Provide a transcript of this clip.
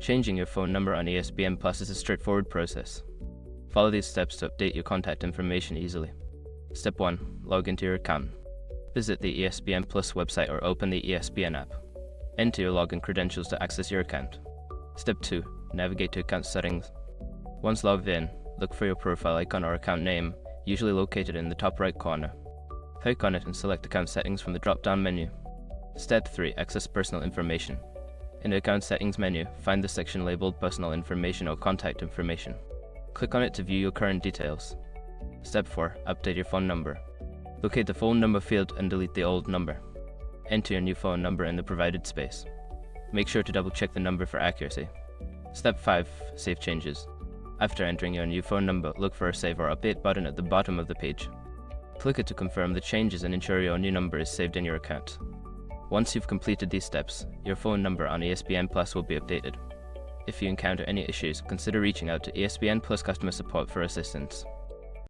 Changing your phone number on ESPN Plus is a straightforward process. Follow these steps to update your contact information easily. Step 1. Log into your account. Visit the ESPN Plus website or open the ESPN app. Enter your login credentials to access your account. Step 2. Navigate to account settings. Once logged in, look for your profile icon or account name, usually located in the top right corner. Click on it and select account settings from the drop-down menu. Step 3. Access personal information. In the account settings menu, find the section labeled personal information or contact information. Click on it to view your current details. Step 4. Update your phone number. Locate the phone number field and delete the old number. Enter your new phone number in the provided space. Make sure to double-check the number for accuracy. Step 5. Save changes. After entering your new phone number, look for a Save or Update button at the bottom of the page. Click it to confirm the changes and ensure your new number is saved in your account. Once you've completed these steps, your phone number on ESPN Plus will be updated. If you encounter any issues, consider reaching out to ESPN Plus customer support for assistance.